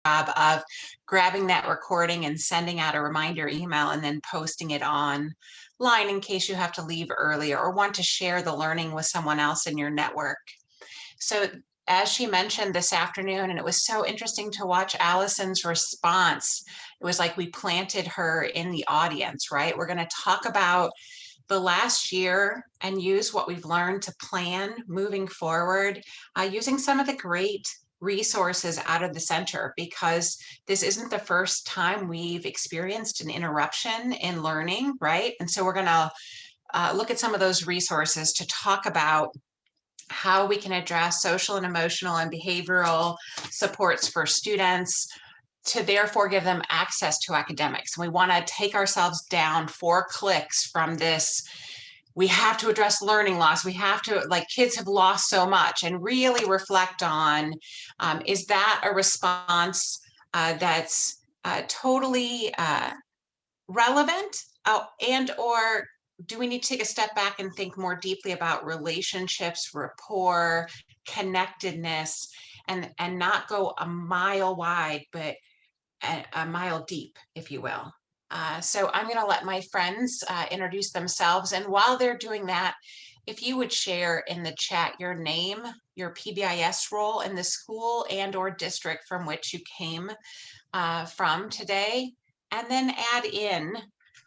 of grabbing that recording and sending out a reminder email and then posting it online in case you have to leave earlier or want to share the learning with someone else in your network. So as she mentioned this afternoon, and it was so interesting to watch Allison's response, it was like we planted her in the audience, right? We're going to talk about the last year and use what we've learned to plan moving forward, using some of the great resources out of the center, because this isn't the first time we've experienced an interruption in learning, right? And so we're going to look at some of those resources to talk about how we can address social and emotional and behavioral supports for students to therefore give them access to academics. We want to take ourselves down 4 clicks from this. We have to address learning loss. We have to, like, kids have lost so much, and really reflect on, is that a response that's totally relevant, and or do we need to take a step back and think more deeply about relationships, rapport, connectedness, and not go a mile wide, but a mile deep, if you will. So I'm going to let my friends introduce themselves. And while they're doing that, if you would share in the chat your name, your PBIS role in the school and or district from which you came from today, and then add in,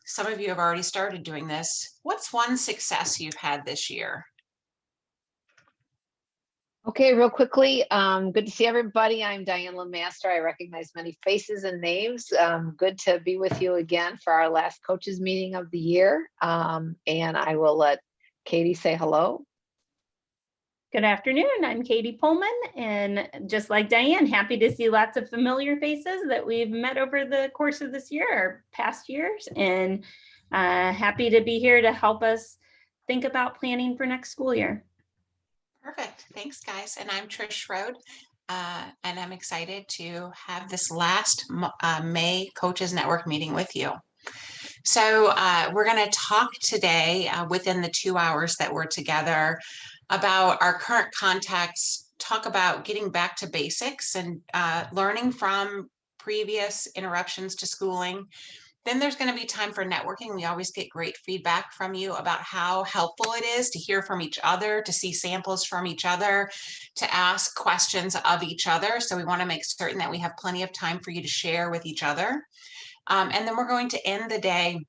some of you have already started doing this, what's one success you've had this year? Okay, real quickly, good to see everybody. I'm Diane LeMaster. I recognize many faces and names. Good to be with you again for our last coaches meeting of the year. And I will let Katie say hello. Good afternoon, I'm Katie Pullman, and just like Diane, happy to see lots of familiar faces that we've met over the course of this year, or past years, and happy to be here to help us think about planning for next school year. Perfect, thanks guys. And I'm Trish Schroed, and I'm excited to have this last May Coaches Network meeting with you. So we're going to talk today within the 2 hours that we're together about our current context, talk about getting back to basics and learning from previous interruptions to schooling. Then there's going to be time for networking. We always get great feedback from you about how helpful it is to hear from each other, to see samples from each other, to ask questions of each other. So we want to make certain that we have plenty of time for you to share with each other. And then we're going to end the day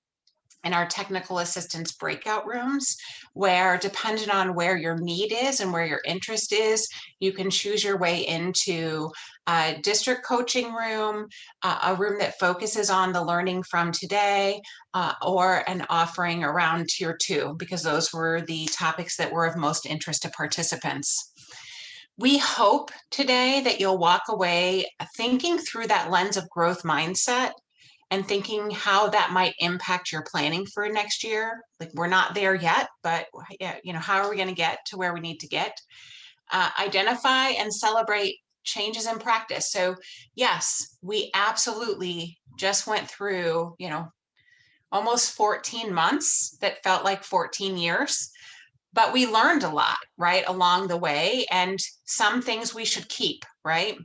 in our technical assistance breakout rooms, where depending on where your need is and where your interest is, you can choose your way into a district coaching room, a room that focuses on the learning from today, or an offering around tier 2, because those were the topics that were of most interest to participants. We hope today that you'll walk away thinking through that lens of growth mindset and thinking how that might impact your planning for next year. Like, we're not there yet, but how are we going to get to where we need to get? Identify and celebrate changes in practice. So yes, we absolutely just went through, almost 14 months that felt like 14 years, but we learned a lot, right, along the way, and some things we should keep, right?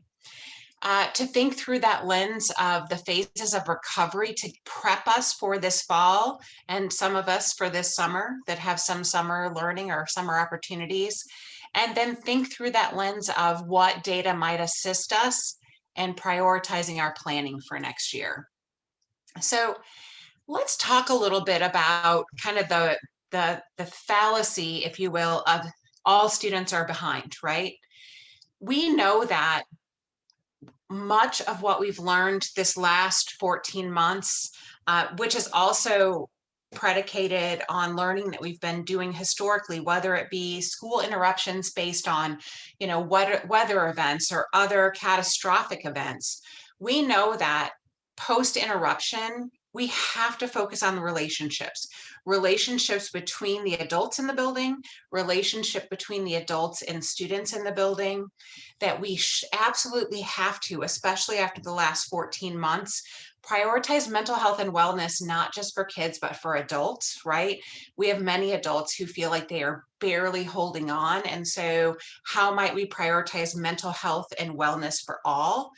To think through that lens of the phases of recovery to prep us for this fall, and some of us for this summer that have some summer learning or summer opportunities, and then think through that lens of what data might assist us in prioritizing our planning for next year. So let's talk a little bit about kind of the fallacy, if you will, of all students are behind, right? We know that much of what we've learned this last 14 months, which is also predicated on learning that we've been doing historically, whether it be school interruptions based on, weather events or other catastrophic events. We know that post-interruption, we have to focus on the relationships between the adults in the building, relationship between the adults and students in the building, that we absolutely have to, especially after the last 14 months, prioritize mental health and wellness, not just for kids, but for adults, right? We have many adults who feel like they are barely holding on. And so how might we prioritize mental health and wellness for all?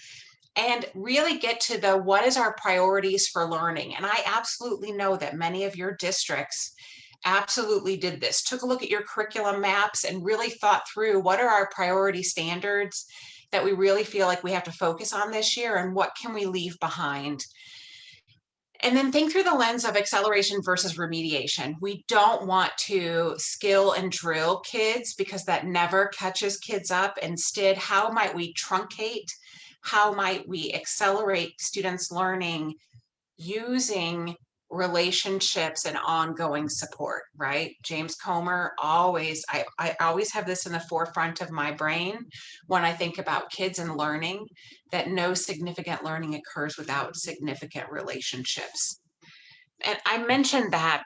and really get to the what is our priorities for learning. And I absolutely know that many of your districts absolutely did this, took a look at your curriculum maps and really thought through what are our priority standards that we really feel like we have to focus on this year, and what can we leave behind. And then think through the lens of acceleration versus remediation. We don't want to skill and drill kids because that never catches kids up. Instead, how might we truncate? How might we accelerate students' learning using relationships and ongoing support, right? James Comer always, I always have this in the forefront of my brain when I think about kids and learning, that no significant learning occurs without significant relationships. And I mentioned that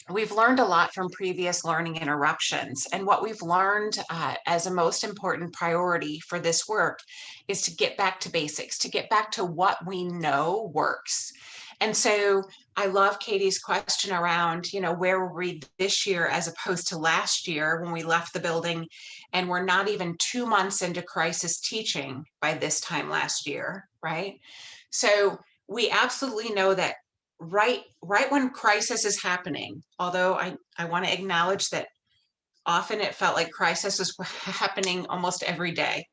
we've learned a lot from previous learning interruptions. And what we've learned as a most important priority for this work is to get back to basics, to get back to what we know works. And so I love Katie's question around, where were we this year as opposed to last year when we left the building, and we're not even 2 months into crisis teaching by this time last year, right? So we absolutely know that right when crisis is happening, although I want to acknowledge that often it felt like crisis was happening almost every day,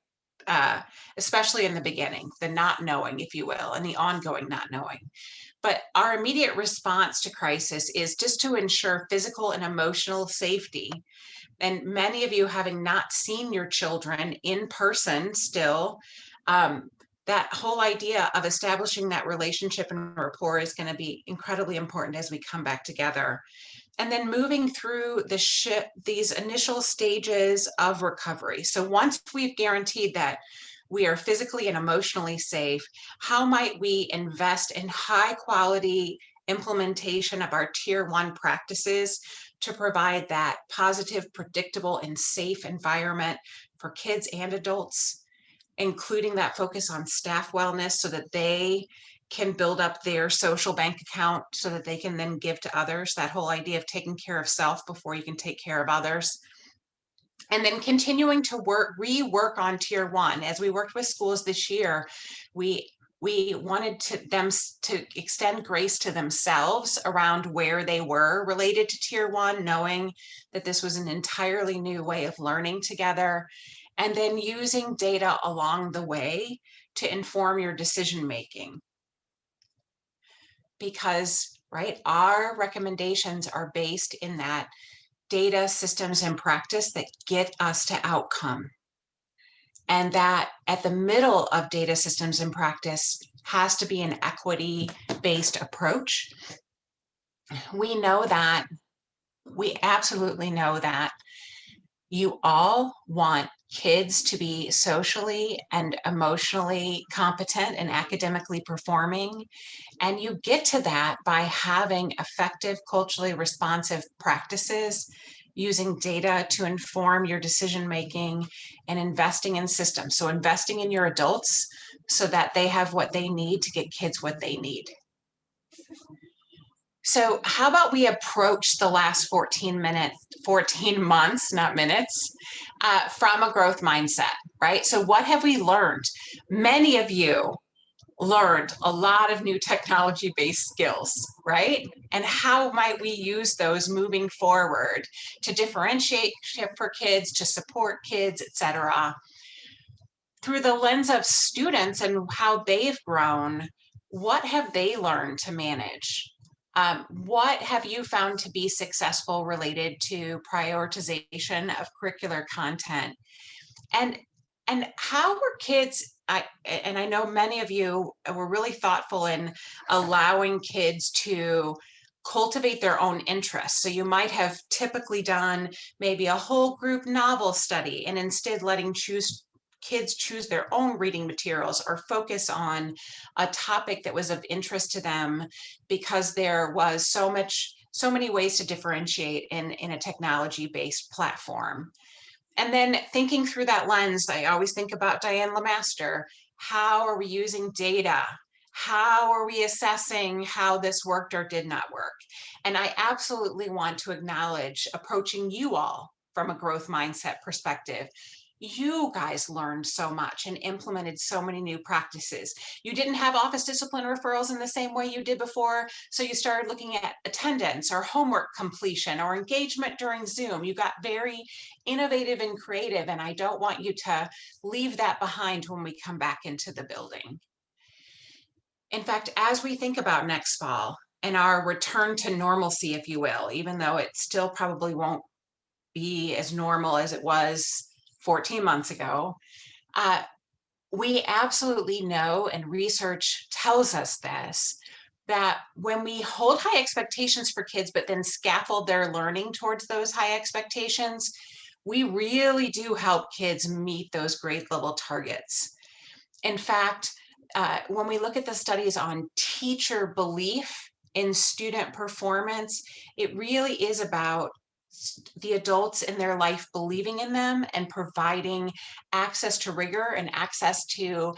especially in the beginning, the not knowing, if you will, and the ongoing not knowing. But our immediate response to crisis is just to ensure physical and emotional safety. And many of you, having not seen your children in person still, that whole idea of establishing that relationship and rapport is going to be incredibly important as we come back together. And then moving through these initial stages of recovery. So once we've guaranteed that we are physically and emotionally safe, how might we invest in high quality implementation of our tier 1 practices to provide that positive, predictable, and safe environment for kids and adults, including that focus on staff wellness so that they can build up their social bank account so that they can then give to others, that whole idea of taking care of self before you can take care of others. And then continuing to rework on tier 1. As we worked with schools this year, we wanted them to extend grace to themselves around where they were related to tier 1, knowing that this was an entirely new way of learning together, and then using data along the way to inform your decision making. Because, right, our recommendations are based in that data, systems, and practice that get us to outcome. And that at the middle of data, systems, and practice has to be an equity-based approach. We absolutely know that you all want kids to be socially and emotionally competent and academically performing. And you get to that by having effective, culturally responsive practices, using data to inform your decision making, and investing in systems. So investing in your adults so that they have what they need to get kids what they need. So how about we approach the last 14 months, not minutes, from a growth mindset, right? So what have we learned? Many of you learned a lot of new technology-based skills, right? And how might we use those moving forward to differentiate for kids, to support kids, et cetera? Through the lens of students and how they've grown, what have they learned to manage? What have you found to be successful related to prioritization of curricular content? And how were kids, and I know many of you were really thoughtful in allowing kids to cultivate their own interests. So you might have typically done maybe a whole group novel study and instead letting kids choose their own reading materials or focus on a topic that was of interest to them because there was so many ways to differentiate in a technology-based platform. And then thinking through that lens, I always think about Diane Lemaster. How are we using data? How are we assessing how this worked or did not work? And I absolutely want to acknowledge approaching you all from a growth mindset perspective. You guys learned so much and implemented so many new practices. You didn't have office discipline referrals in the same way you did before, so you started looking at attendance or homework completion or engagement during Zoom. You got very innovative and creative, and I don't want you to leave that behind when we come back into the building. In fact, as we think about next fall and our return to normalcy, if you will, even though it still probably won't be as normal as it was 14 months ago, we absolutely know, and research tells us this, that when we hold high expectations for kids, but then scaffold their learning towards those high expectations, we really do help kids meet those grade level targets. In fact, when we look at the studies on teacher belief in student performance, it really is about the adults in their life believing in them and providing access to rigor and access to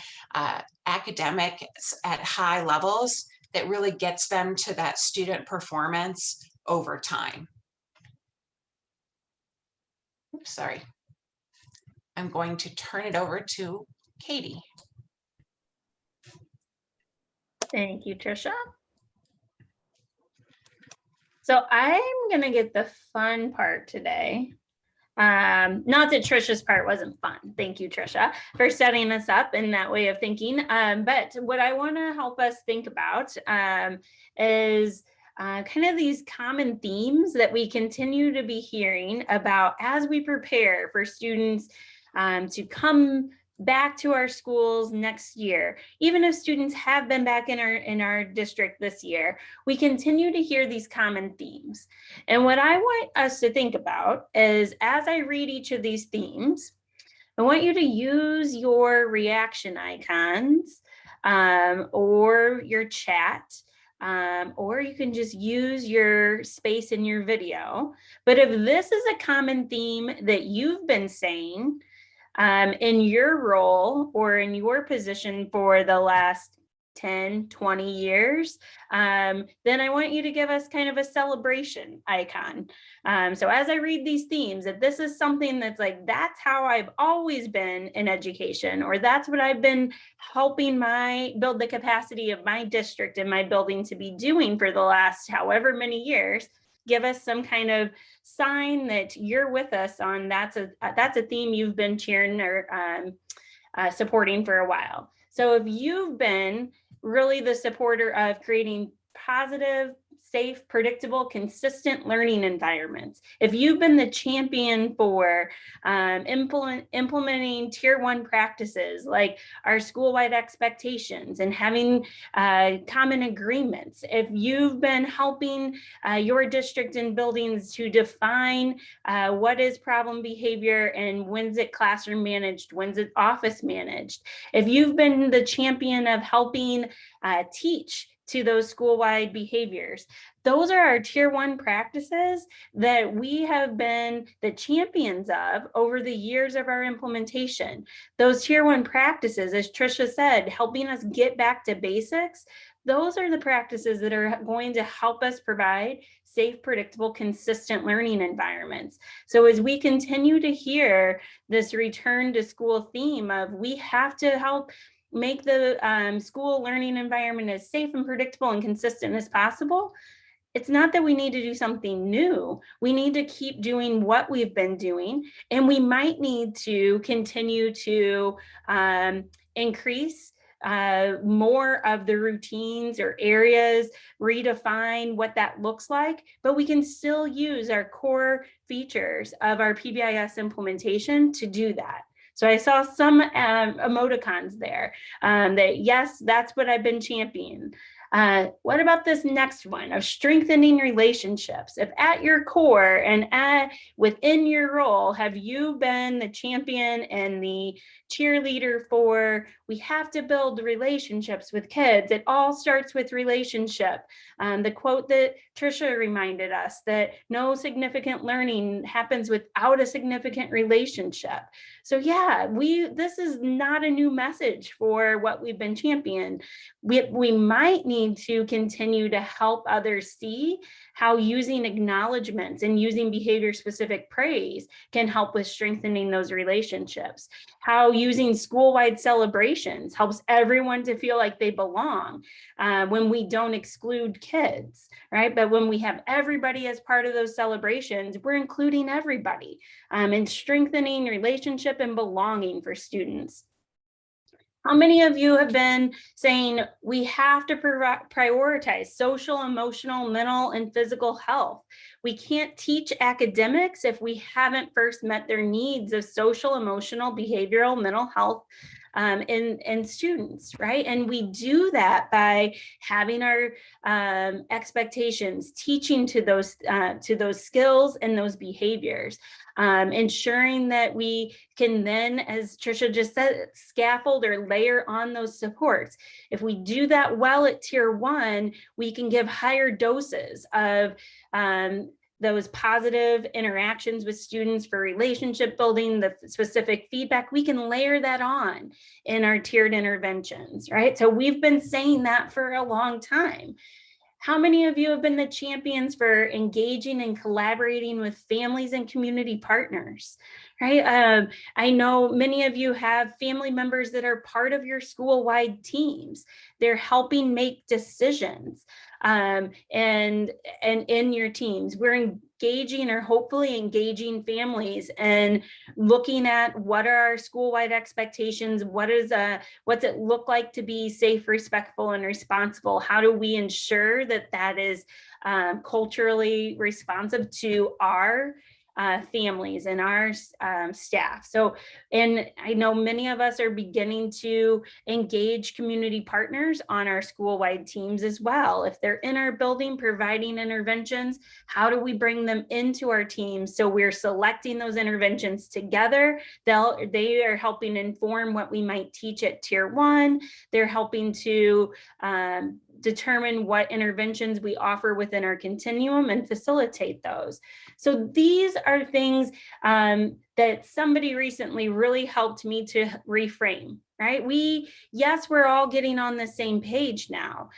academics at high levels that really gets them to that student performance over time. Oops, sorry. I'm going to turn it over to Katie. Thank you, Trisha. So I'm going to get the fun part today. Not that Trisha's part wasn't fun. Thank you, Trisha, for setting us up in that way of thinking. But what I want to help us think about is kind of these common themes that we continue to be hearing about as we prepare for students to come back to our schools next year. Even if students have been back in our district this year, we continue to hear these common themes. And what I want us to think about is, as I read each of these themes, I want you to use your reaction icons or your chat, or you can just use your space in your video. But if this is a common theme that you've been saying in your role or in your position for the last 10, 20 years, then I want you to give us kind of a celebration icon. So as I read these themes, if this is something that's like, that's how I've always been in education, or that's what I've been helping build the capacity of my district and my building to be doing for the last however many years, give us some kind of sign that you're with us on that's a theme you've been cheering or supporting for a while. So if you've been really the supporter of creating positive, safe, predictable, consistent learning environments, if you've been the champion for implementing tier 1 practices like our school-wide expectations and having common agreements, if you've been helping your district and buildings to define what is problem behavior and when's it classroom managed, when's it office managed, if you've been the champion of helping teach to those school-wide behaviors, those are our tier 1 practices that we have been the champions of over the years of our implementation. Those tier 1 practices, as Trisha said, helping us get back to basics, those are the practices that are going to help us provide safe, predictable, consistent learning environments. So as we continue to hear this return to school theme of we have to help make the school learning environment as safe and predictable and consistent as possible, it's not that we need to do something new. We need to keep doing what we've been doing, and we might need to continue to increase more of the routines or areas, redefine what that looks like, but we can still use our core features of our PBIS implementation to do that. So I saw some emoticons there that, yes, that's what I've been championing. What about this next one of strengthening relationships? If at your core and within your role, have you been the champion and the cheerleader for we have to build relationships with kids? It all starts with relationship. The quote that Trisha reminded us, that no significant learning happens without a significant relationship. So yeah, this is not a new message for what we've been championing. We might need to continue to help others see how using acknowledgments and using behavior-specific praise can help with strengthening those relationships, how using school-wide celebrations helps everyone to feel like they belong when we don't exclude kids, right? But when we have everybody as part of those celebrations, we're including everybody and strengthening relationship and belonging for students. How many of you have been saying we have to prioritize social, emotional, mental, and physical health? We can't teach academics if we haven't first met their needs of social, emotional, behavioral, mental health in students, right? And we do that by having our expectations, teaching to those skills and those behaviors. Ensuring that we can then, as Tricia just said, scaffold or layer on those supports. If we do that well at tier 1, we can give higher doses of those positive interactions with students for relationship building, the specific feedback. We can layer that on in our tiered interventions, right? So we've been saying that for a long time. How many of you have been the champions for engaging and collaborating with families and community partners, right? I know many of you have family members that are part of your school-wide teams. They're helping make decisions and in your teams. We're engaging or hopefully engaging families and looking at what are our school-wide expectations, what's it look like to be safe, respectful, and responsible? How do we ensure that that is culturally responsive to our families and our staff? So, and I know many of us are beginning to engage community partners on our school-wide teams as well. If they're in our building providing interventions, how do we bring them into our teams? So we're selecting those interventions together. They are helping inform what we might teach at tier 1. They're helping to determine what interventions we offer within our continuum and facilitate those. So these are things that somebody recently really helped me to reframe, right? Yes, we're all getting on the same page now.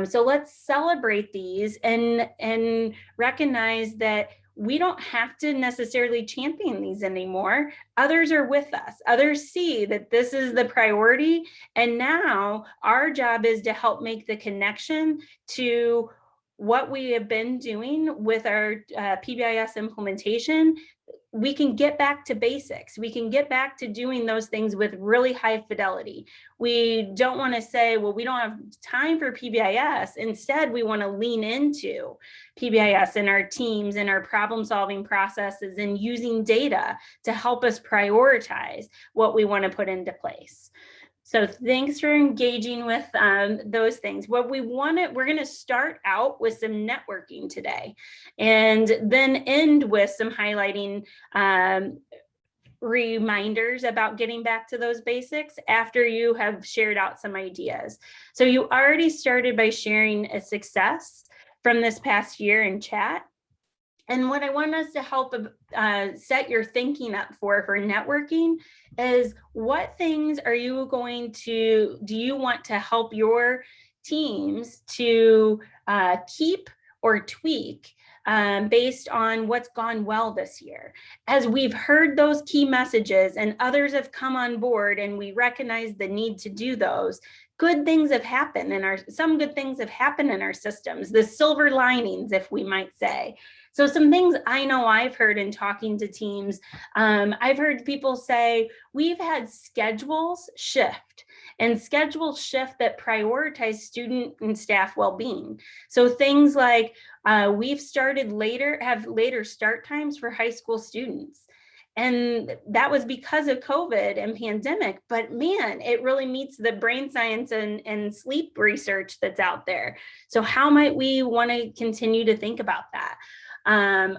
So let's celebrate these and recognize that we don't have to necessarily champion these anymore. Others are with us. Others see that this is the priority. And now our job is to help make the connection to what we have been doing with our PBIS implementation. We can get back to basics. We can get back to doing those things with really high fidelity. We don't want to say, well, we don't have time for PBIS. Instead, we want to lean into PBIS and our teams and our problem-solving processes and using data to help us prioritize what we want to put into place. So thanks for engaging with those things. What we're going to start out with some networking today and then end with some highlighting reminders about getting back to those basics after you have shared out some ideas. So you already started by sharing a success from this past year in chat. And what I want us to help set your thinking up for networking is what things do you want to help your teams to keep or tweak based on what's gone well this year. As we've heard those key messages and others have come on board and we recognize the need to do those, good things have happened some good things have happened in our systems, the silver linings, if we might say. So some things I know I've heard in talking to teams, I've heard people say, we've had schedules shift that prioritize student and staff well-being. So things like we've started have later start times for high school students. And that was because of COVID and pandemic, but man, it really meets the brain science and sleep research that's out there. So how might we want to continue to think about that?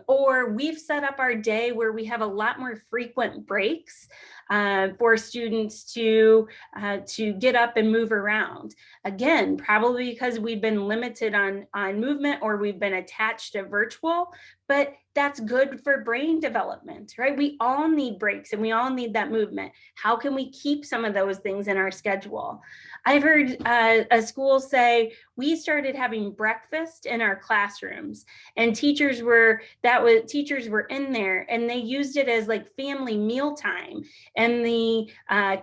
Or we've set up our day where we have a lot more frequent breaks for students to get up and move around. Again, probably because we've been limited on movement, or we've been attached to virtual, but that's good for brain development, right? We all need breaks and we all need that movement. How can we keep some of those things in our schedule? I've heard a school say, we started having breakfast in our classrooms, and teachers were in there, and they used it as like family mealtime, and the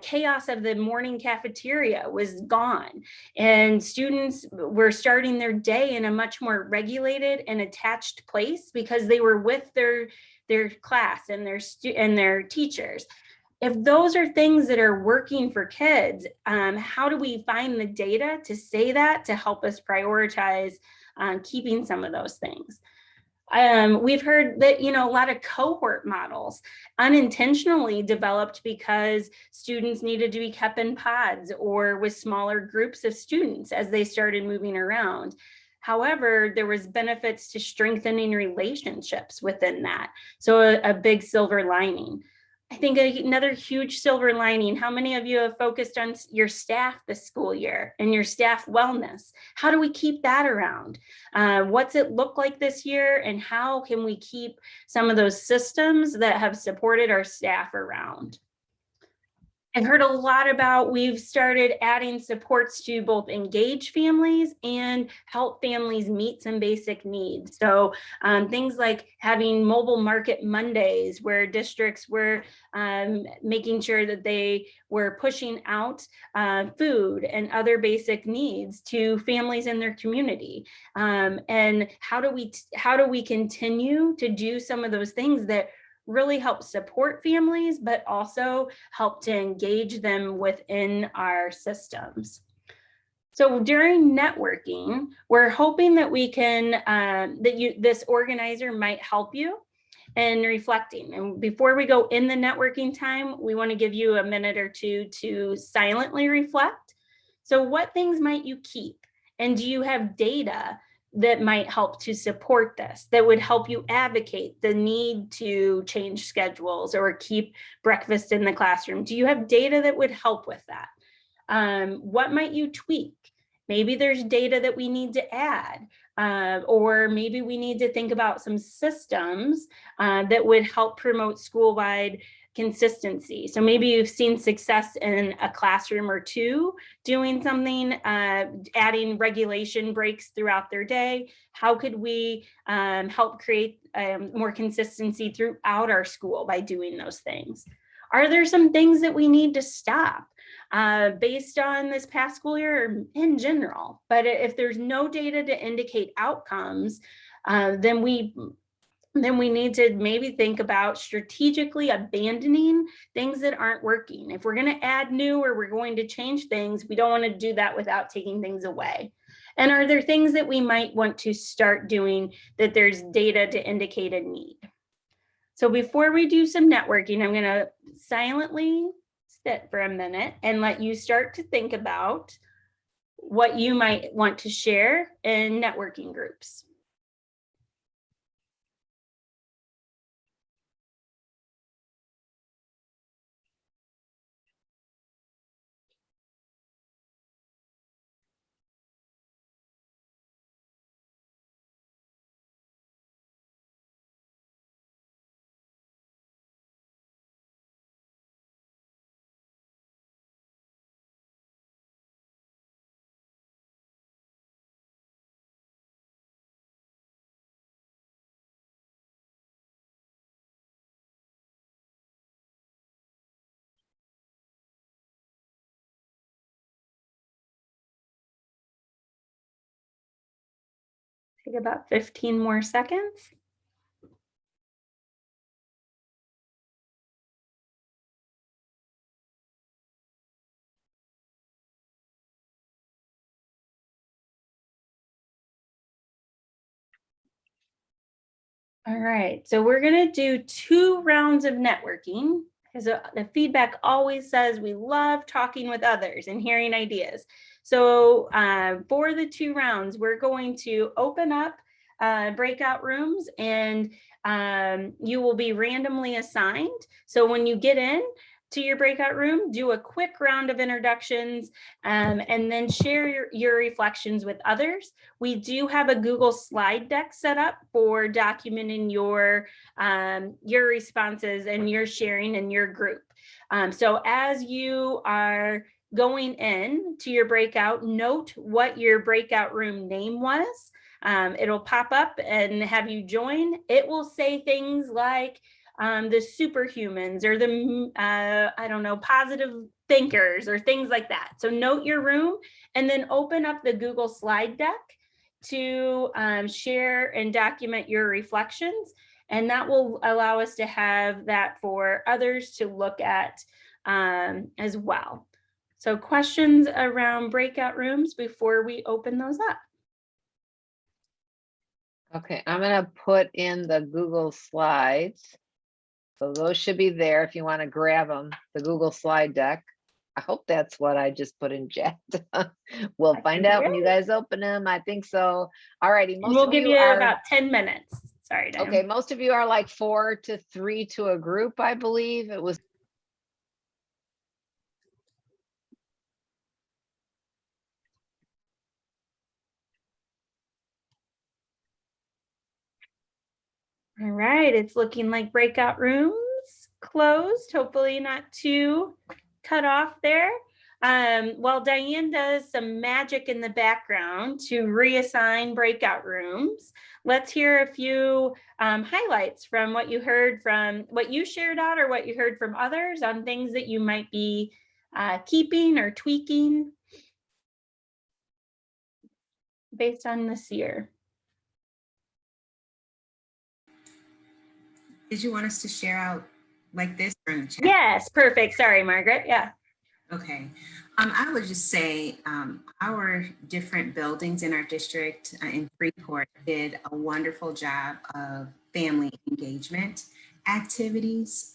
chaos of the morning cafeteria was gone, and students were starting their day in a much more regulated and attached place because they were with their class and their teachers. If those are things that are working for kids, how do we find the data to say that, to help us prioritize keeping some of those things? We've heard that, a lot of cohort models unintentionally developed because students needed to be kept in pods or with smaller groups of students as they started moving around. However, there was benefits to strengthening relationships within that. So a big silver lining. I think another huge silver lining, how many of you have focused on your staff this school year and your staff wellness? How do we keep that around? What's it look like this year, and how can we keep some of those systems that have supported our staff around? I've heard a lot about, we've started adding supports to both engage families and help families meet some basic needs. So things like having mobile market Mondays, where districts were making sure that they were pushing out food and other basic needs to families in their community. And how do we continue to do some of those things that really help support families, but also help to engage them within our systems? So during networking, we're hoping that we can, this organizer might help you in reflecting. And before we go in the networking time, we want to give you a minute or two to silently reflect. So what things might you keep? And do you have data that might help to support this, that would help you advocate the need to change schedules or keep breakfast in the classroom? Do you have data that would help with that? What might you tweak? Maybe there's data that we need to add, or maybe we need to think about some systems that would help promote school-wide consistency. So maybe you've seen success in a classroom or two doing something, adding regulation breaks throughout their day. How could we help create more consistency throughout our school by doing those things? Are there some things that we need to stop based on this past school year or in general? But if there's no data to indicate outcomes, then we need to maybe think about strategically abandoning things that aren't working. If we're going to add new or we're going to change things, we don't want to do that without taking things away. And are there things that we might want to start doing that there's data to indicate a need? So before we do some networking, I'm going to silently sit for a minute and let you start to think about what you might want to share in networking groups. Take about 15 more seconds. All right, so we're going to do 2 rounds of networking, because the feedback always says we love talking with others and hearing ideas. So for the 2 rounds, we're going to open up breakout rooms, and you will be randomly assigned. So when you get in to your breakout room, do a quick round of introductions, and then share your reflections with others. We do have a Google slide deck set up for documenting your responses and your sharing in your group. So as you are going in to your breakout, note what your breakout room name was. It'll pop up and have you join. It will say things like the superhumans or the, I don't know, positive thinkers or things like that. So note your room and then open up the Google slide deck to share and document your reflections. And that will allow us to have that for others to look at as well. So questions around breakout rooms before we open those up? Okay, I'm gonna put in the Google Slides. So those should be there if you want to grab them, the Google slide deck. I hope that's what I just put in chat. We'll find out when you guys open them. I think so. All righty. We'll give you about 10 minutes. Sorry, Diane. Okay, most of you are like 4 to 3 to a group, I believe. It was All right, it's looking like breakout rooms closed, hopefully not too cut off there. While Diane does some magic in the background to reassign breakout rooms, let's hear a few highlights from what you heard from what you shared out or what you heard from others on things that you might be keeping or tweaking based on this year. Did you want us to share out like this or in the chat? Yes, perfect. Sorry, Margaret. Yeah. Okay. I would just say our different buildings in our district in Freeport did a wonderful job of family engagement activities,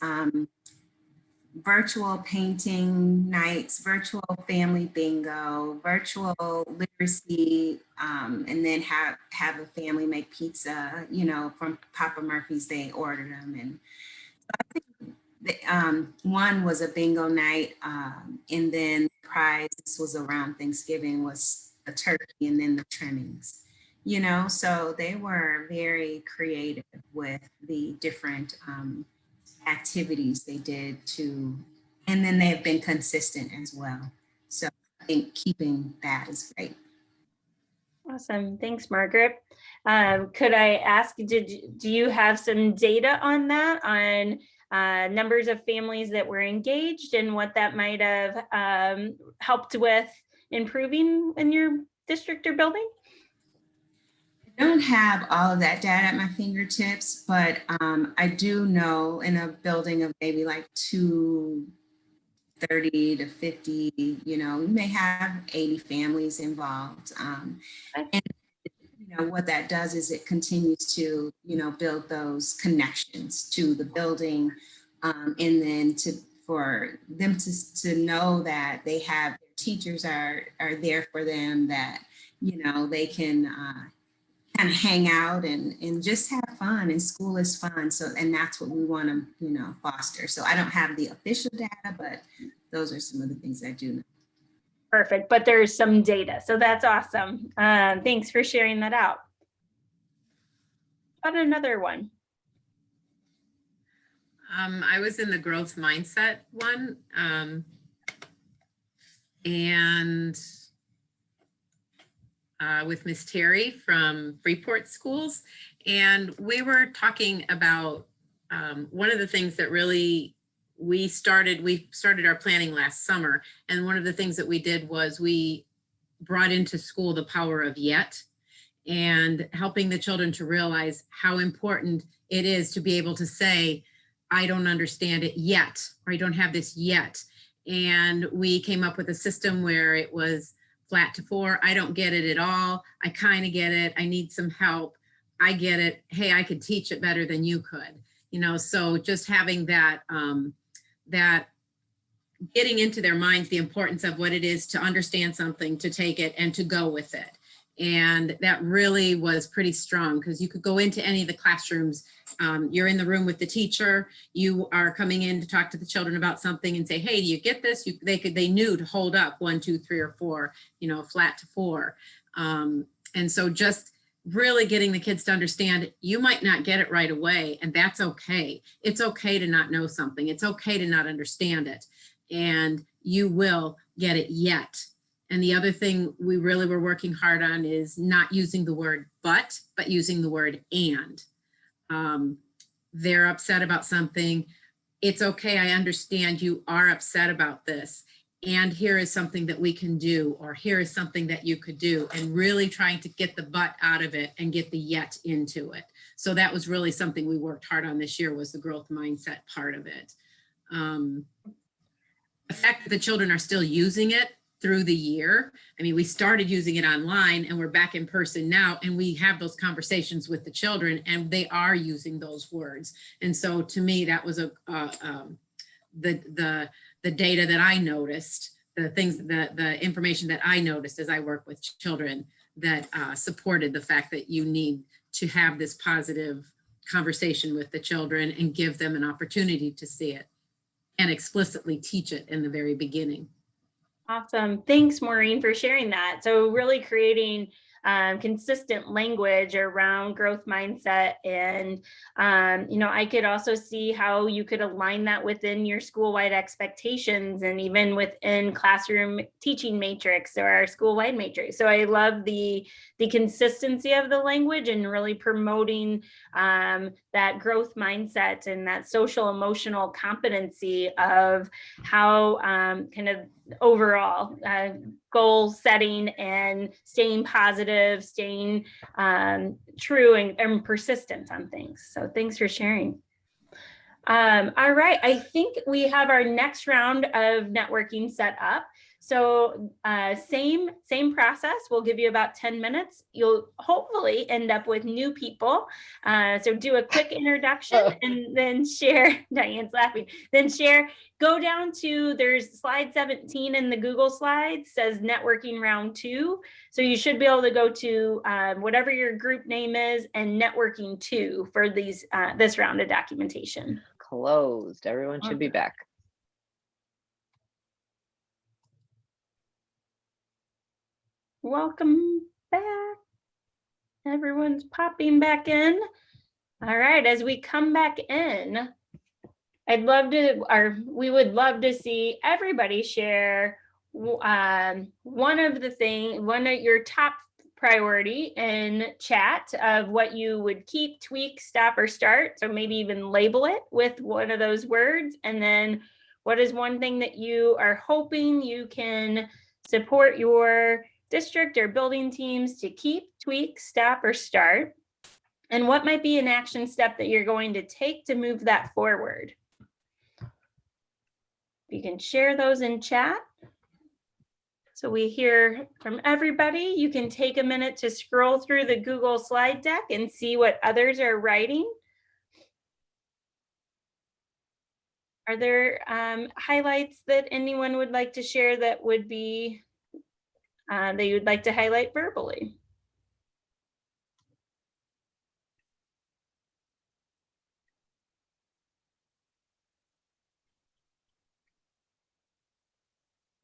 virtual painting nights, virtual family bingo, virtual literacy, and then have a family make pizza, you know, from Papa Murphy's. They ordered them. And so I think one was a bingo night, and then the prize, this was around Thanksgiving, was a turkey and then the trimmings, you know, so they were very creative with the different activities they did to, and then they've been consistent as well. So I think keeping that is great. Awesome. Thanks, Margaret. Could I ask, do you have some data on that, on numbers of families that were engaged and what that might have helped with improving in your district or building? I don't have all of that data at my fingertips, but I do know in a building of maybe like 230 to 50, you know, we may have 80 families involved. And you know, what that does is it continues to, you know, build those connections to the building, and then for them to know that they have teachers are there for them, that, you know, they can kind of hang out and just have fun, and school is fun. So, and that's what we want to, you know, foster. So I don't have the official data, but those are some of the things I do know. Perfect, but there's some data, so that's awesome. Thanks for sharing that out. How about another one? I was in the growth mindset one, and with Miss Terry from Freeport Schools, and we were talking about one of the things that really we started our planning last summer, and one of the things that we did was we brought into school the power of yet, and helping the children to realize how important it is to be able to say, I don't understand it yet, or I don't have this yet. And we came up with a system where it was flat to 4, I don't get it at all, I kind of get it, I need some help, I get it, hey, I could teach it better than you could. You know, so just having that, that getting into their minds the importance of what it is to understand something, to take it and to go with it. And that really was pretty strong, because you could go into any of the classrooms you're in the room with the teacher, you are coming in to talk to the children about something and say, hey, do you get this? They knew to hold up 1, 2, 3, or 4, flat to 4. And so just really getting the kids to understand you might not get it right away, and that's okay. It's okay to not know something. It's okay to not understand it, and you will get it yet. And the other thing we really were working hard on is not using the word but using the word and. They're upset about something. It's okay, I understand you are upset about this. And here is something that we can do, or here is something that you could do, and really trying to get the but out of it and get the yet into it. So that was really something we worked hard on this year, was the growth mindset part of it. The fact that the children are still using it through the year. I mean, we started using it online and we're back in person now, and we have those conversations with the children and they are using those words. And so to me, that was the data that I noticed, the information that I noticed as I work with children that supported the fact that you need to have this positive conversation with the children and give them an opportunity to see it and explicitly teach it in the very beginning. Awesome. Thanks, Maureen, for sharing that. So really creating consistent language around growth mindset. And, I could also see how you could align that within your school-wide expectations and even within classroom teaching matrix or our school-wide matrix. So I love the consistency of the language and really promoting that growth mindset and that social emotional competency of how kind of overall goal setting and staying positive, staying true and persistent on things. So thanks for sharing. All right, I think we have our next round of networking set up. So same process. We'll give you about 10 minutes. You'll hopefully end up with new people. So do a quick introduction and then share. Diane's laughing. Then share. Go down to, there's slide 17 in the Google Slides, says networking round 2. So you should be able to go to whatever your group name is and networking 2 for these this round of documentation. Closed. Everyone should be back. Welcome back. Everyone's popping back in. All right, as we come back in, we would love to see everybody share one of your top priority in chat of what you would keep, tweak, stop, or start. So maybe even label it with one of those words. And then what is one thing that you are hoping you can support your district or building teams to keep, tweak, stop, or start? And what might be an action step that you're going to take to move that forward? You can share those in chat. So we hear from everybody. You can take a minute to scroll through the Google slide deck and see what others are writing. Are there highlights that anyone would like to share that would be that you would like to highlight verbally?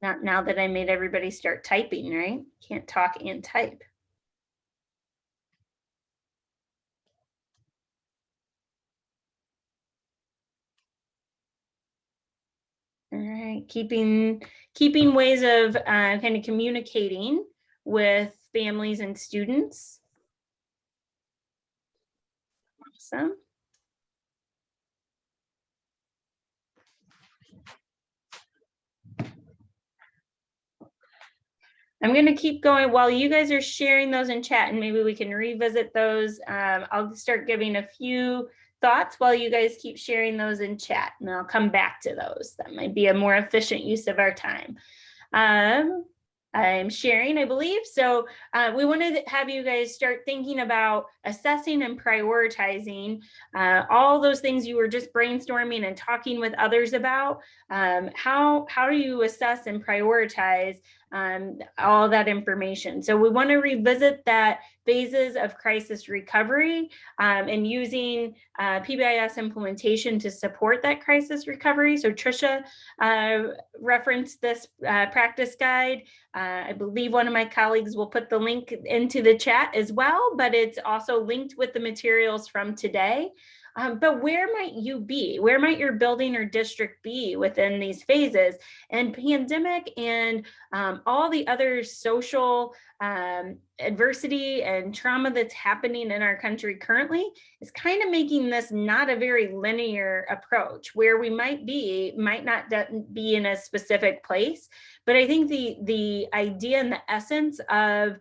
Not now that I made everybody start typing, right? Can't talk and type. All right, keeping ways of kind of communicating with families and students. Awesome. I'm going to keep going while you guys are sharing those in chat, and maybe we can revisit those. I'll start giving a few thoughts while you guys keep sharing those in chat, and I'll come back to those. That might be a more efficient use of our time. I'm sharing, I believe. So we wanted to have you guys start thinking about assessing and prioritizing all those things you were just brainstorming and talking with others about. How do you assess and prioritize all that information. So we want to revisit that phases of crisis recovery and using PBIS implementation to support that crisis recovery. So Tricia referenced this practice guide. I believe one of my colleagues will put the link into the chat as well, but it's also linked with the materials from today. But where might you be? Where might your building or district be within these phases? And pandemic and all the other social adversity and trauma that's happening in our country currently is kind of making this not a very linear approach. Where we might not be in a specific place. But I think the idea and the essence of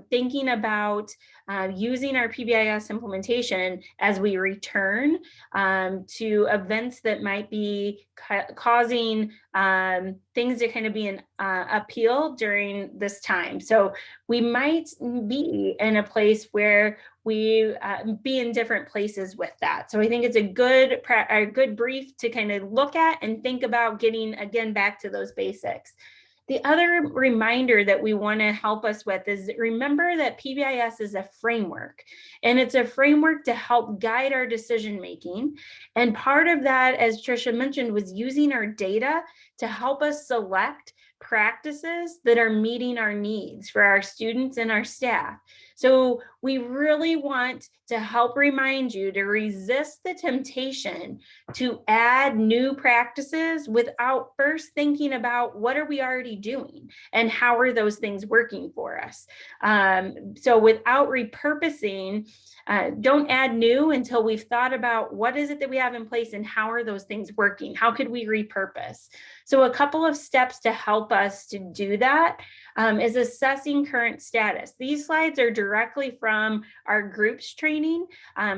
thinking about using our PBIS implementation as we return to events that might be causing things to kind of be an appeal during this time. So we might be in a place where we be in different places with that. So I think it's a good brief to kind of look at and think about getting again back to those basics. The other reminder that we want to help us with is remember that PBIS is a framework, and it's a framework to help guide our decision making. And part of that, as Tricia mentioned, was using our data to help us select practices that are meeting our needs for our students and our staff. So we really want to help remind you to resist the temptation to add new practices without first thinking about what are we already doing and how are those things working for us. So without repurposing, don't add new until we've thought about what is it that we have in place and how are those things working? How could we repurpose? So a couple of steps to help us to do that is assessing current status. These slides are directly from our groups training.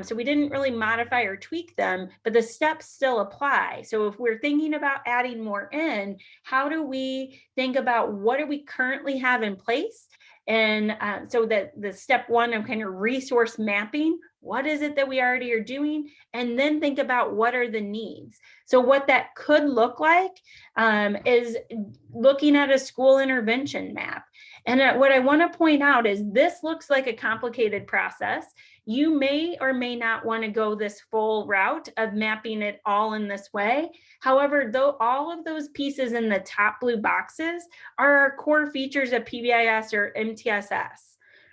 So we didn't really modify or tweak them, but the steps still apply. So if we're thinking about adding more in, how do we think about what do we currently have in place? And so that the step one of kind of resource mapping, what is it that we already are doing? And then think about what are the needs. So what that could look like is looking at a school intervention map. And what I want to point out is this looks like a complicated process. You may or may not want to go this full route of mapping it all in this way. However, though all of those pieces in the top blue boxes are our core features of PBIS or MTSS.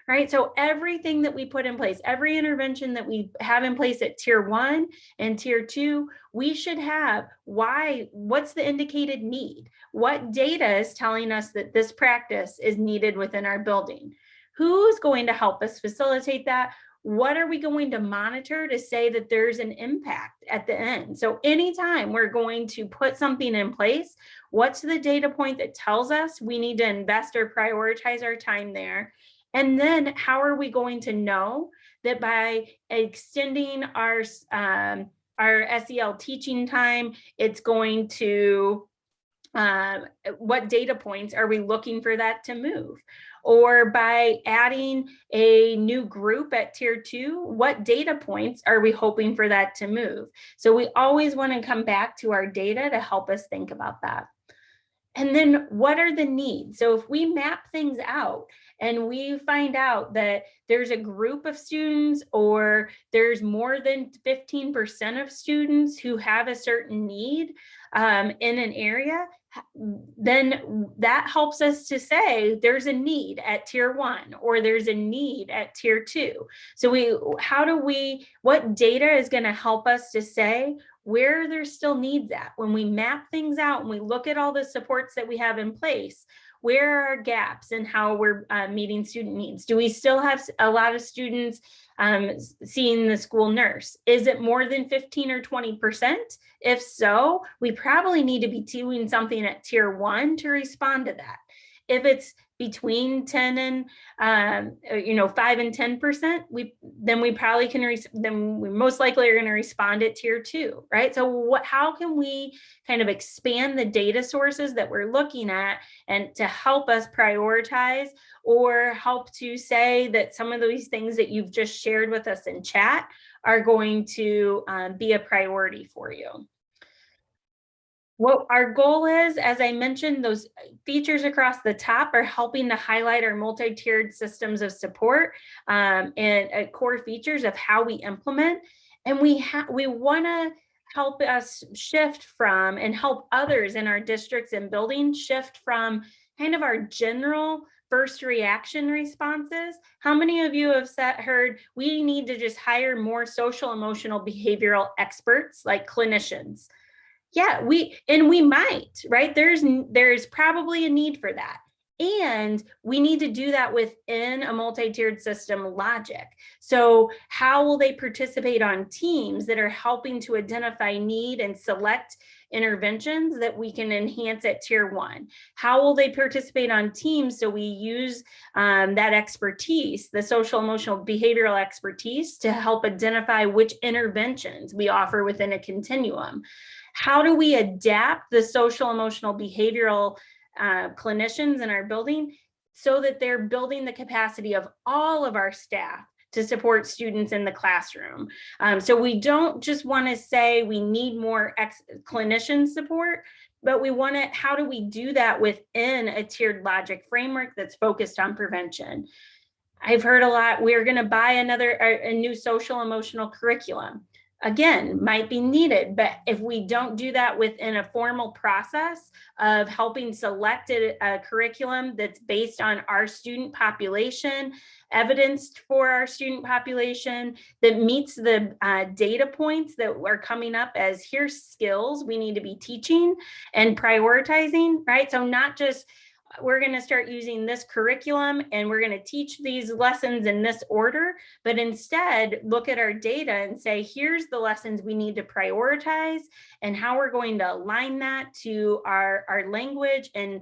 Right, so everything that we put in place, every intervention that we have in place at tier 1 and tier 2, we should have what's the indicated need? What data is telling us that this practice is needed within our building? Who's going to help us facilitate that? What are we going to monitor to say that there's an impact at the end? So anytime we're going to put something in place, what's the data point that tells us we need to invest or prioritize our time there? And then how are we going to know that by extending our SEL teaching time, it's going to, what data points are we looking for that to move? Or by adding a new group at tier 2, what data points are we hoping for that to move? So we always want to come back to our data to help us think about that. And then what are the needs? So if we map things out and we find out that there's a group of students or there's more than 15% of students who have a certain need in an area, then that helps us to say there's a need at tier 1 or there's a need at tier 2. So what data is going to help us to say where there's still needs at? When we map things out and we look at all the supports that we have in place, where are our gaps in how we're meeting student needs? Do we still have a lot of students seeing the school nurse? Is it more than 15 or 20%? If so, we probably need to be doing something at tier 1 to respond to that. If it's between 10 and 5 and 10%, then we most likely are going to respond at tier 2, right? So how can we kind of expand the data sources that we're looking at and to help us prioritize or help to say that some of these things that you've just shared with us in chat are going to be a priority for you? What our goal is, as I mentioned, those features across the top are helping to highlight our multi-tiered systems of support and core features of how we implement. And we want to help us shift from and help others in our districts and buildings shift from kind of our general first reaction responses. How many of you have heard we need to just hire more social emotional behavioral experts like clinicians? Yeah, we might, right? There's probably a need for that. And we need to do that within a multi-tiered system logic. So how will they participate on teams that are helping to identify need and select interventions that we can enhance at tier 1? How will they participate on teams so we use that expertise, the social emotional behavioral expertise, to help identify which interventions we offer within a continuum? How do we adapt the social emotional behavioral clinicians in our building so that they're building the capacity of all of our staff to support students in the classroom? So we don't just want to say we need more clinician support, but we want to, how do we do that within a tiered logic framework that's focused on prevention? I've heard a lot, we're going to buy a new social emotional curriculum. Again, might be needed, but if we don't do that within a formal process of helping select a curriculum that's based on our student population, evidenced for our student population, that meets the data points that are coming up as here's skills we need to be teaching and prioritizing, right? So not just we're going to start using this curriculum and we're going to teach these lessons in this order, but instead look at our data and say, here's the lessons we need to prioritize and how we're going to align that to our language and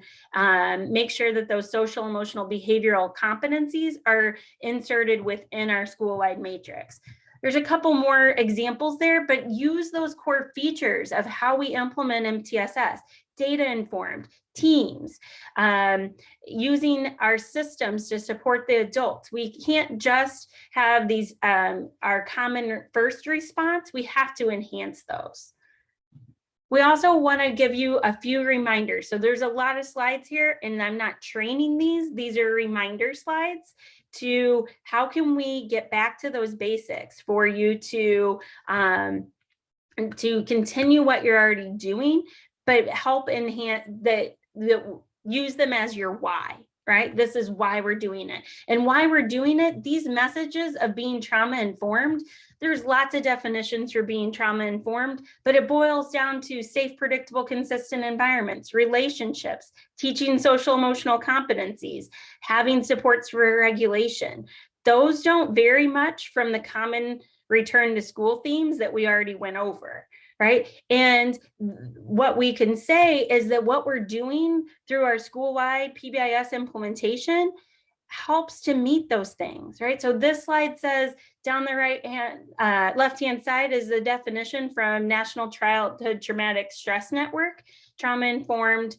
make sure that those social emotional behavioral competencies are inserted within our school-wide matrix. There's a couple more examples there, but use those core features of how we implement MTSS, data informed, teams, using our systems to support the adults. We can't just have these, our common first response, we have to enhance those. We also want to give you a few reminders. So there's a lot of slides here and I'm not training these are reminder slides to how can we get back to those basics for you to continue what you're already doing, but help enhance that, use them as your why, right? This is why we're doing it. And why we're doing it, these messages of being trauma informed, there's lots of definitions for being trauma informed, but it boils down to safe, predictable, consistent environments, relationships, teaching social emotional competencies, having supports for regulation. Those don't vary much from the common return to school themes that we already went over. Right. And what we can say is that what we're doing through our school-wide PBIS implementation helps to meet those things, right? So this slide says down the left-hand side is the definition from National Childhood Traumatic Stress Network, trauma-informed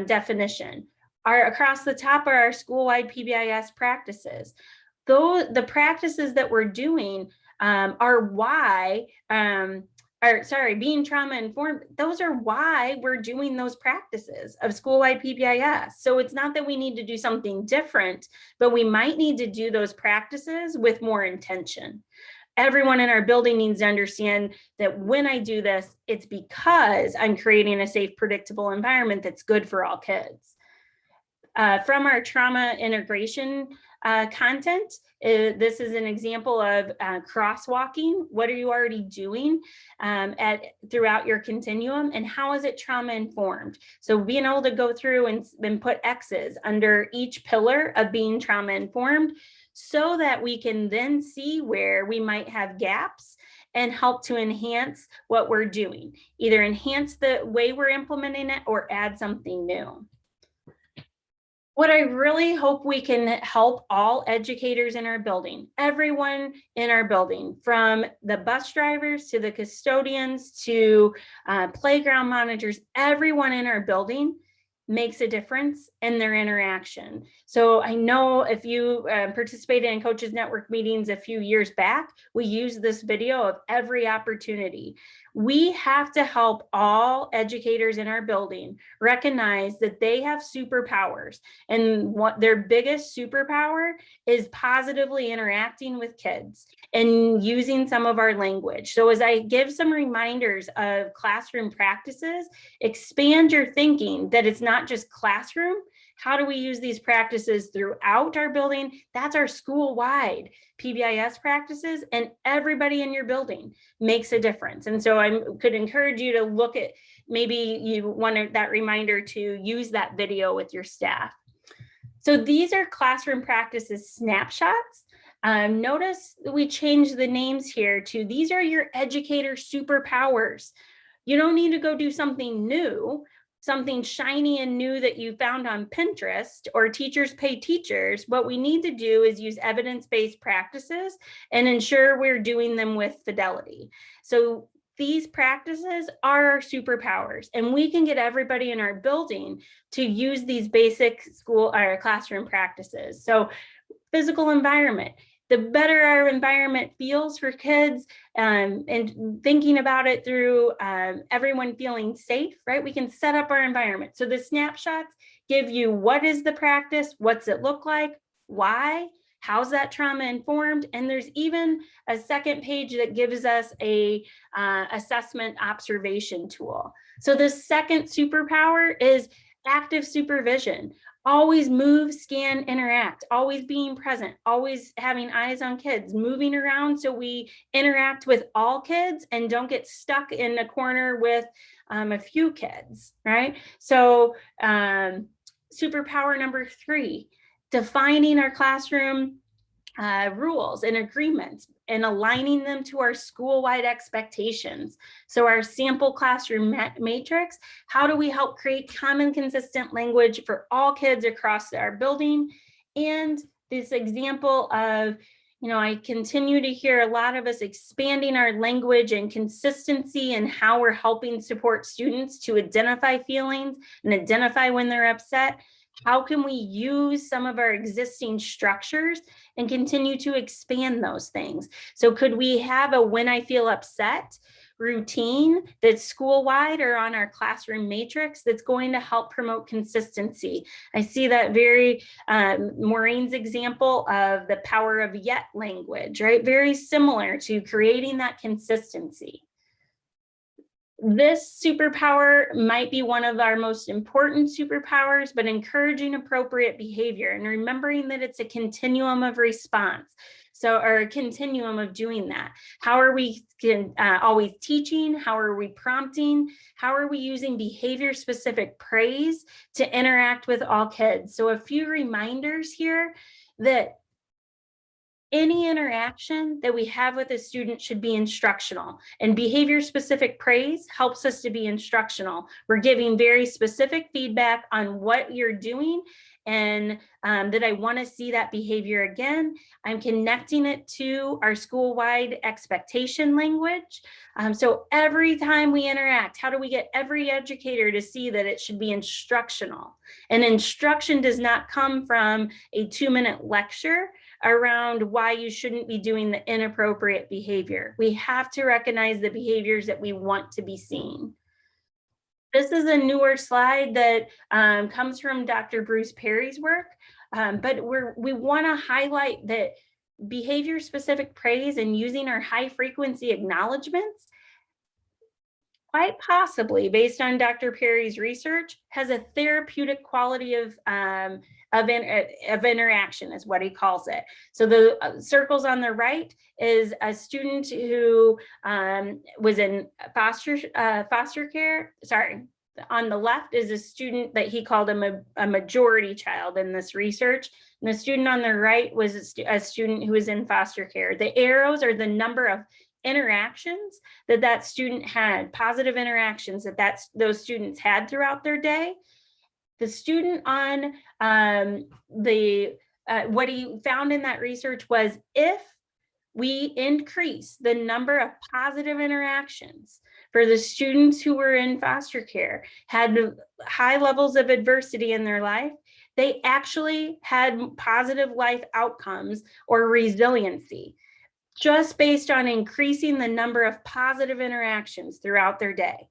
definition. Across the top are our school-wide PBIS practices. The practices that we're doing are why, being trauma informed, those are why we're doing those practices of school-wide PBIS. So it's not that we need to do something different, but we might need to do those practices with more intention. Everyone in our building needs to understand that when I do this, it's because I'm creating a safe, predictable environment that's good for all kids. From our trauma integration content, this is an example of crosswalking. What are you already doing throughout your continuum, and how is it trauma informed? So being able to go through and put X's under each pillar of being trauma informed so that we can then see where we might have gaps and help to enhance what we're doing, either enhance the way we're implementing it or add something new. What I really hope we can help all educators in our building, everyone in our building, from the bus drivers to the custodians to playground monitors, everyone in our building, makes a difference in their interaction. So I know if you participated in Coaches Network meetings a few years back, we used this video of every opportunity. We have to help all educators in our building recognize that they have superpowers, and what their biggest superpower is positively interacting with kids and using some of our language. So as I give some reminders of classroom practices, expand your thinking that it's not just classroom. How do we use these practices throughout our building? That's our school-wide PBIS practices, and everybody in your building makes a difference. And so I could encourage you to look at, maybe you want that reminder to use that video with your staff. So these are classroom practices snapshots. Notice we changed the names here to, these are your educator superpowers. You don't need to go do something new, something shiny and new that you found on Pinterest or Teachers Pay Teachers. What we need to do is use evidence-based practices and ensure we're doing them with fidelity. So these practices are our superpowers, and we can get everybody in our building to use these basic school or classroom practices. So physical environment. The better our environment feels for kids, and thinking about it through everyone feeling safe, right? We can set up our environment. So the snapshots give you what is the practice, what's it look like, why, how's that trauma informed, and there's even a second page that gives us a assessment observation tool. So the second superpower is active supervision. Always move, scan, interact, always being present, always having eyes on kids, moving around so we interact with all kids and don't get stuck in a corner with a few kids, right? So superpower number 3, defining our classroom rules and agreements and aligning them to our school-wide expectations. So our sample classroom matrix, how do we help create common, consistent language for all kids across our building? And this example of, I continue to hear a lot of us expanding our language and consistency and how we're helping support students to identify feelings and identify when they're upset. How can we use some of our existing structures and continue to expand those things? So could we have a when I feel upset routine that's school-wide or on our classroom matrix that's going to help promote consistency? I see that very Maureen's example of the power of yet language, right? Very similar to creating that consistency. This superpower might be one of our most important superpowers, but encouraging appropriate behavior and remembering that it's a continuum of response. So, or a continuum of doing that. How are we always teaching? How are we prompting? How are we using behavior-specific praise to interact with all kids? So a few reminders here that any interaction that we have with a student should be instructional, and behavior-specific praise helps us to be instructional. We're giving very specific feedback on what you're doing and that I want to see that behavior again. I'm connecting it to our school-wide expectation language. So every time we interact, how do we get every educator to see that it should be instructional? And instruction does not come from a 2-minute lecture around why you shouldn't be doing the inappropriate behavior. We have to recognize the behaviors that we want to be seen. This is a newer slide that comes from Dr. Bruce Perry's work, but we want to highlight that behavior-specific praise and using our high-frequency acknowledgements, quite possibly, based on Dr. Perry's research, has a therapeutic quality of interaction, is what he calls it. So the circles on the right is a student who was in foster care. Sorry, on the left is a student that he called a majority child in this research. And the student on the right was a student who was in foster care. The arrows are the number of interactions that student had, positive interactions that those students had throughout their day. The student on what he found in that research was, if we increase the number of positive interactions for the students who were in foster care, had high levels of adversity in their life, they actually had positive life outcomes or resiliency, just based on increasing the number of positive interactions throughout their day.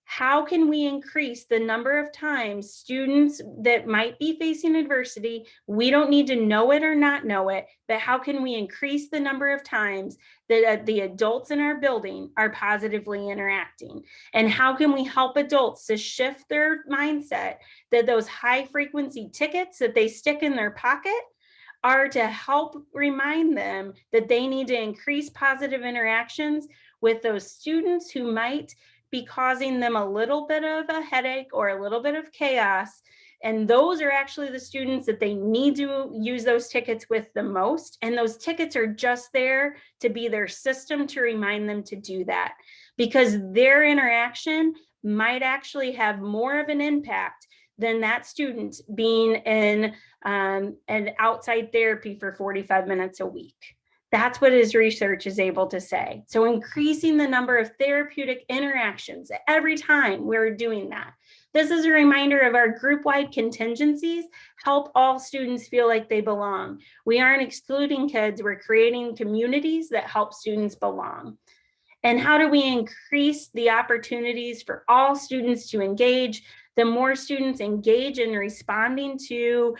How can we increase the number of times students that might be facing adversity, we don't need to know it or not know it, but how can we increase the number of times that the adults in our building are positively interacting? And how can we help adults to shift their mindset that those high frequency tickets that they stick in their pocket are to help remind them that they need to increase positive interactions with those students who might be causing them a little bit of a headache or a little bit of chaos. And those are actually the students that they need to use those tickets with the most. And those tickets are just there to be their system to remind them to do that, because their interaction might actually have more of an impact than that student being in an outside therapy for 45 minutes a week. That's what his research is able to say. So increasing the number of therapeutic interactions every time we're doing that. This is a reminder of our group-wide contingencies help all students feel like they belong. We aren't excluding kids, we're creating communities that help students belong. And how do we increase the opportunities for all students to engage? The more students engage in responding to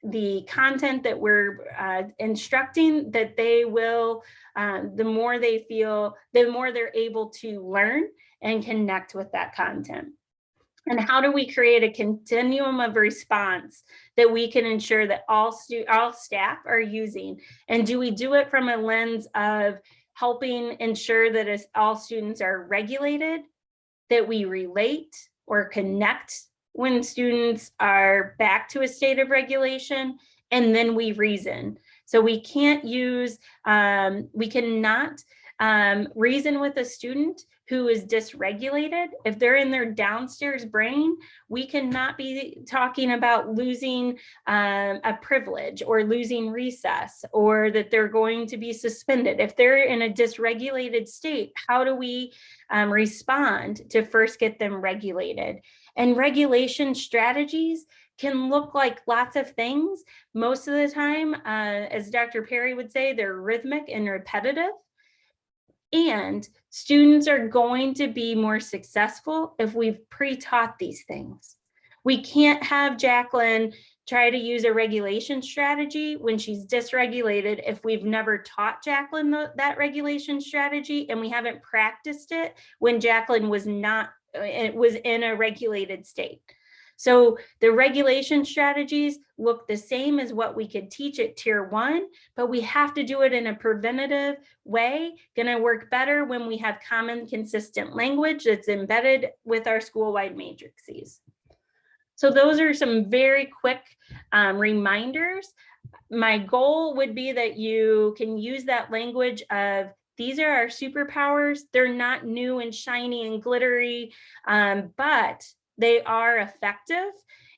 the content that we're instructing, that they will, the more they feel, the more they're able to learn and connect with that content. And how do we create a continuum of response that we can ensure that all staff are using? And do we do it from a lens of helping ensure that as all students are regulated, that we relate or connect when students are back to a state of regulation, and then we reason. So we can't use, we cannot reason with a student who is dysregulated. If they're in their downstairs brain, we cannot be talking about losing a privilege or losing recess, or that they're going to be suspended. If they're in a dysregulated state, how do we respond to first get them regulated? And regulation strategies can look like lots of things. Most of the time, as Dr. Perry would say, they're rhythmic and repetitive. And students are going to be more successful if we've pre-taught these things. We can't have Jacqueline try to use a regulation strategy when she's dysregulated if we've never taught Jacqueline that regulation strategy and we haven't practiced it when Jacqueline was not, it was in a regulated state. So the regulation strategies look the same as what we could teach at tier 1, but we have to do it in a preventative way. Going to work better when we have common, consistent language that's embedded with our school-wide matrices. So those are some very quick reminders. My goal would be that you can use that language of, these are our superpowers. They're not new and shiny and glittery, but they are effective.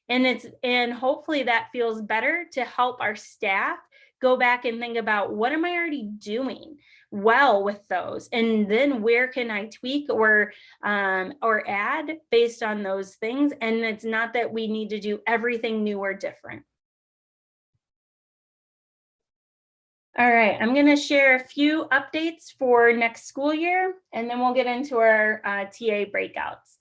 And hopefully that feels better to help our staff go back and think about, what am I already doing well with those? And then where can I tweak or add based on those things? And it's not that we need to do everything new or different. All right, I'm going to share a few updates for next school year, and then we'll get into our TA breakouts.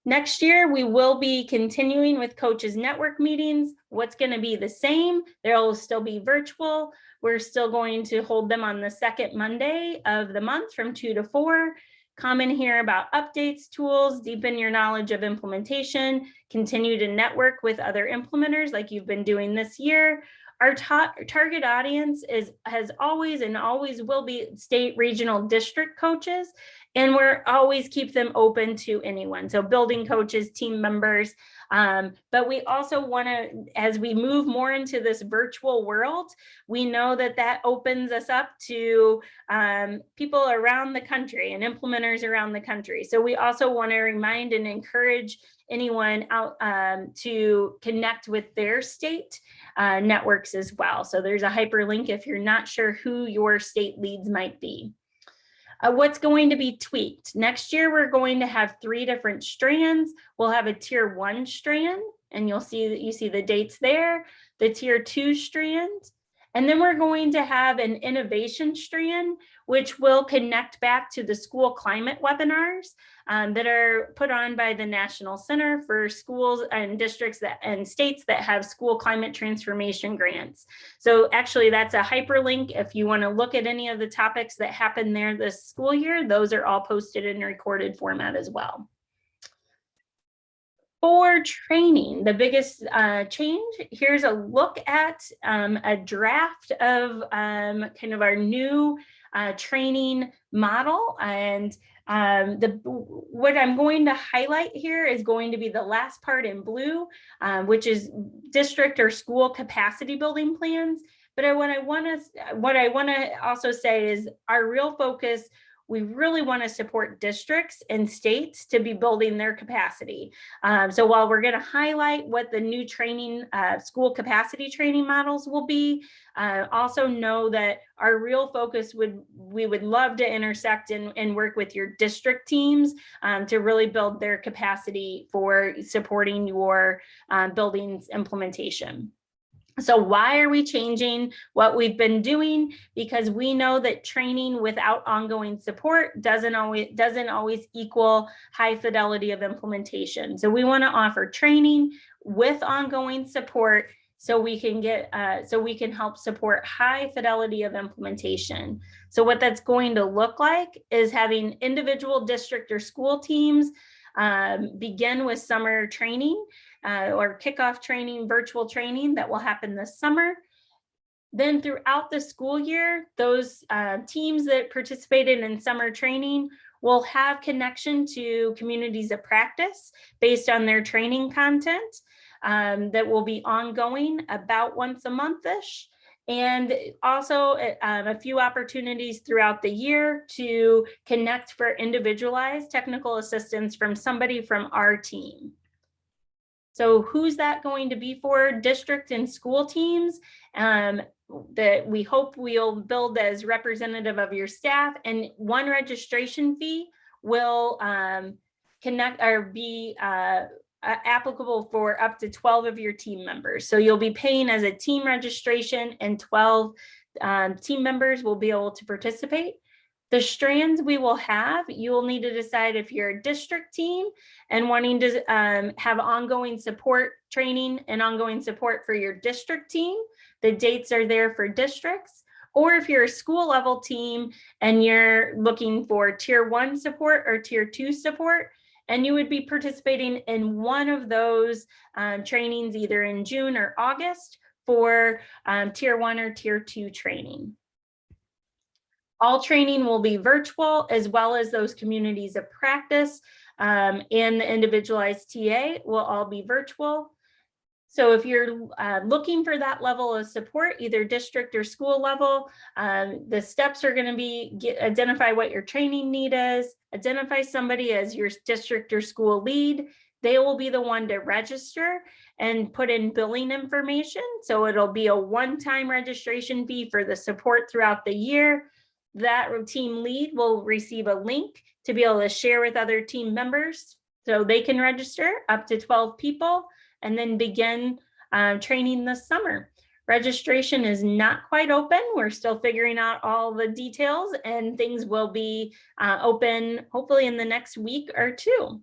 Next year, we will be continuing with coaches network meetings. What's going to be the same? They'll still be virtual. We're still going to hold them on the second Monday of the month from 2 to 4. Come and hear about updates, tools, deepen your knowledge of implementation, continue to network with other implementers like you've been doing this year. Our target audience has always and always will be state, regional, district coaches, and we're always keep them open to anyone. So building coaches, team members, But we also want to, as we move more into this virtual world, we know that that opens us up to people around the country and implementers around the country. So we also want to remind and encourage anyone out to connect with their state networks as well. So there's a hyperlink if you're not sure who your state leads might be. What's going to be tweaked? Next year, we're going to have 3 different strands. We'll have a tier 1 strand, and you'll see that you see the dates there, the tier 2 strand, and then we're going to have an innovation strand, which will connect back to the school climate webinars that are put on by the National Center for Schools and Districts and States that have school climate transformation grants. So actually that's a hyperlink. If you want to look at any of the topics that happen there this school year, those are all posted in recorded format as well. For training, the biggest change, here's a look at a draft of kind of our new training model. And what I'm going to highlight here is going to be the last part in blue, which is district or school capacity building plans. But what I want to also say is our real focus, we really want to support districts and states to be building their capacity. So while we're going to highlight what the new training, school capacity training models will be, also know that our real focus we would love to intersect and work with your district teams to really build their capacity for supporting your buildings implementation. So why are we changing what we've been doing? Because we know that training without ongoing support doesn't always equal high fidelity of implementation. So we want to offer training with ongoing support so we can help support high fidelity of implementation. So what that's going to look like is having individual district or school teams begin with summer training or kickoff training, virtual training that will happen this summer. Then throughout the school year, those teams that participated in summer training will have connection to communities of practice based on their training content that will be ongoing about once a month-ish. And also a few opportunities throughout the year to connect for individualized technical assistance from somebody from our team. So who's that going to be for? District and school teams that we hope we'll build as representative of your staff, and one registration fee will connect or be applicable for up to 12 of your team members. So you'll be paying as a team registration, and 12 team members will be able to participate. The strands we will have, you will need to decide if you're a district team and wanting to have ongoing support training and ongoing support for your district team. The dates are there for districts. Or if you're a school level team and you're looking for tier 1 support or tier 2 support, and you would be participating in one of those trainings either in June or August for tier 1 or tier 2 training. All training will be virtual, as well as those communities of practice and the individualized TA will all be virtual. So if you're looking for that level of support, either district or school level, the steps are going to be identify what your training need is, identify somebody as your district or school lead. They will be the one to register and put in billing information. So it'll be a one-time registration fee for the support throughout the year. That team lead will receive a link to be able to share with other team members so they can register up to 12 people and then begin training this summer. Registration is not quite open. We're still figuring out all the details, and things will be open hopefully in the next week or 2.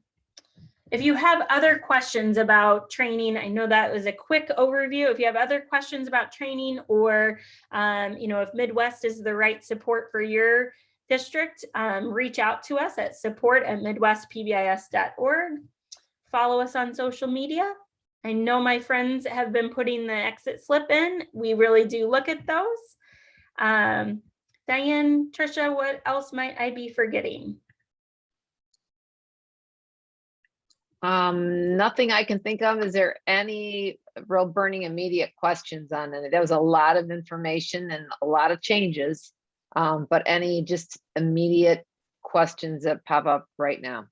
If you have other questions about training, I know that was a quick overview. If you have other questions about training, or if Midwest is the right support for your district, reach out to us at support@midwestpbis.org. Follow us on social media. I know my friends have been putting the exit slip in. We really do look at those. Diane, Trisha, what else might I be forgetting? Nothing I can think of. Is there any real burning immediate questions on it? There was a lot of information and a lot of changes, but any just immediate questions that pop up right now?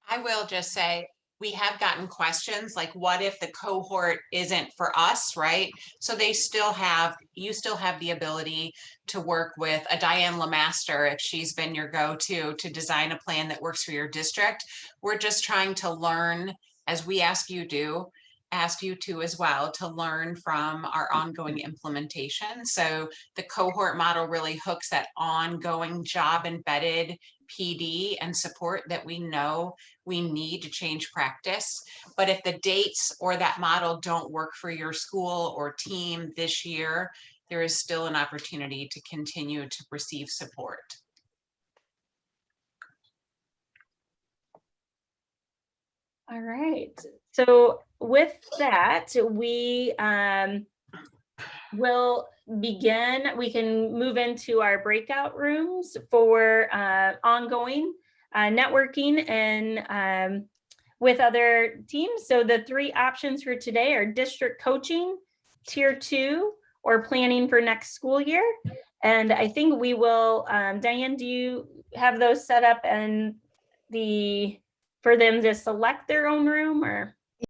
I will just say, we have gotten questions like, what if the cohort isn't for us, right? So you still have the ability to work with a Diane Lemaster if she's been your go-to to design a plan that works for your district. We're just trying to learn, as we ask you to as well, to learn from our ongoing implementation. So the cohort model really hooks that ongoing job embedded PD and support that we know we need to change practice. But if the dates or that model don't work for your school or team this year, there is still an opportunity to continue to receive support. All right. So with that, we will begin. We can move into our breakout rooms for ongoing networking and with other teams. So the 3 options for today are district coaching, tier 2, or planning for next school year. And I think we will, Diane, do you have those set up and for them to select their own room, or?